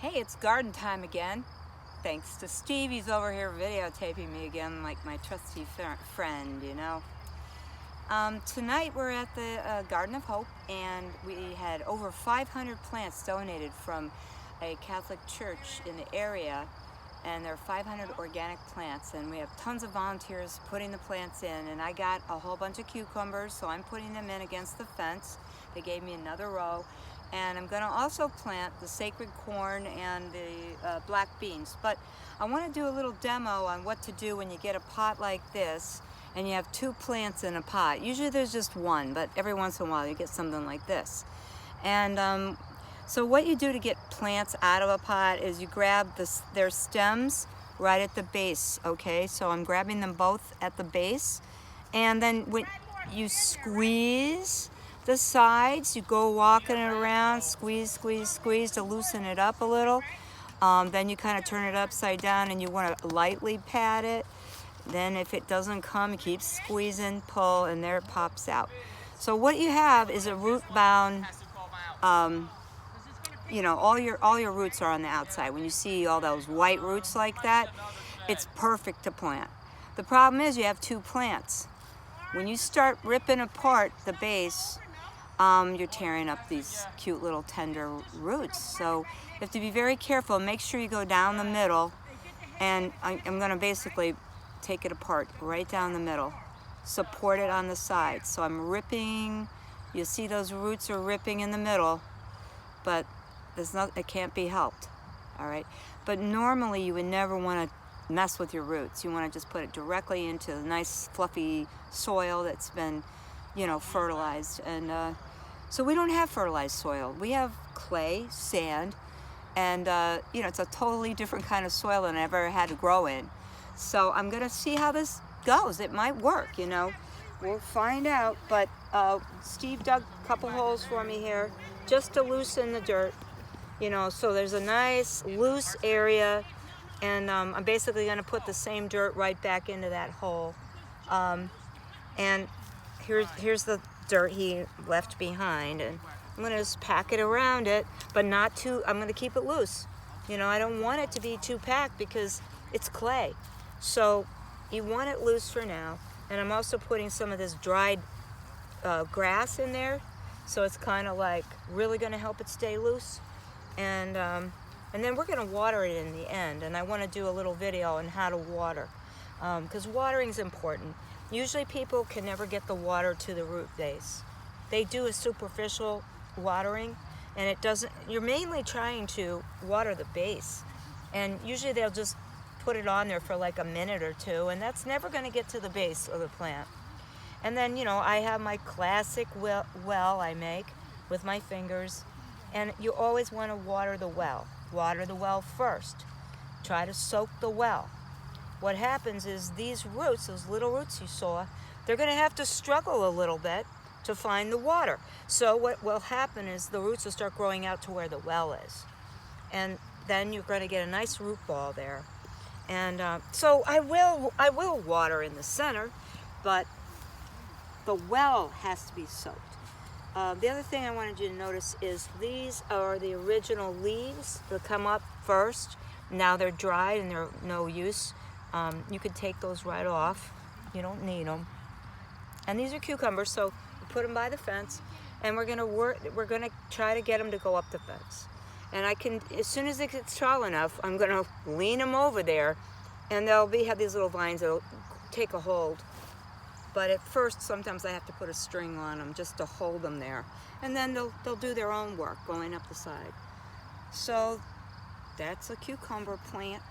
Hey, it's garden time again. Thanks to Steve, he's over here videotaping me again like my trusty friend, you know. Tonight we're at the Garden of Hope, and we had over 500 plants donated from a Catholic church in the area, and there are 500 organic plants, and we have tons of volunteers putting the plants in, and I got a whole bunch of cucumbers, so I'm putting them in against the fence. They gave me another row. And I'm going to also plant the sacred corn and the black beans. But I want to do a little demo on what to do when you get a pot like this and you have two plants in a pot. Usually there's just one, but every once in a while you get something like this. And so what you do to get plants out of a pot is you grab their stems right at the base, okay? So I'm grabbing them both at the base, and then when you squeeze the sides, you go walking it around, squeeze, squeeze, squeeze to loosen it up a little. Then you kind of turn it upside down and you want to lightly pat it. Then if it doesn't come, you keep squeezing, pull, and there it pops out. So what you have is a root bound, you know, all your roots are on the outside. When you see all those white roots like that, it's perfect to plant. The problem is you have two plants. When you start ripping apart the base, you're tearing up these cute little tender roots. So you have to be very careful. Make sure you go down the middle, and I'm going to basically take it apart right down the middle. Support it on the sides. So I'm ripping. You see those roots are ripping in the middle, but it can't be helped. All right. But normally you would never want to mess with your roots. You want to just put it directly into the nice fluffy soil that's been, you know, fertilized. And so we don't have fertilized soil. We have clay, sand, and you know, it's a totally different kind of soil than I ever had to grow in. So I'm gonna see how this goes. It might work, you know. We'll find out. But Steve dug a couple holes for me here just to loosen the dirt, you know, so there's a nice loose area. And I'm basically going to put the same dirt right back into that hole. And here's the dirt he left behind. And I'm going to just pack it around it, but not too, I'm going to keep it loose. You know, I don't want it to be too packed because it's clay. So you want it loose for now. And I'm also putting some of this dried grass in there. So it's kind of like really going to help it stay loose. And then we're going to water it in the end, and I want to do a little video on how to water, because watering is important. Usually people can never get the water to the root base. They do a superficial watering, and it doesn't. You're mainly trying to water the base, and usually they'll just put it on there for like a minute or two, and that's never going to get to the base of the plant. And then, you know, I have my classic well I make with my fingers. And you always want to water the well. Water the well first. Try to soak the well. What happens is these roots, those little roots you saw, they're going to have to struggle a little bit to find the water. So what will happen is the roots will start growing out to where the well is. And then you're going to get a nice root ball there. And so I will water in the center, but the well has to be soaked. The other thing I wanted you to notice is these are the original leaves that come up first. Now they're dried and they're no use. You could take those right off. You don't need them. And these are cucumbers, so we put them by the fence, and we're gonna try to get them to go up the fence. And I can, as soon as it gets tall enough, I'm gonna lean them over there, and they'll have these little vines that'll take a hold. But at first, sometimes I have to put a string on them just to hold them there. And then they'll do their own work going up the side. So that's a cucumber plant.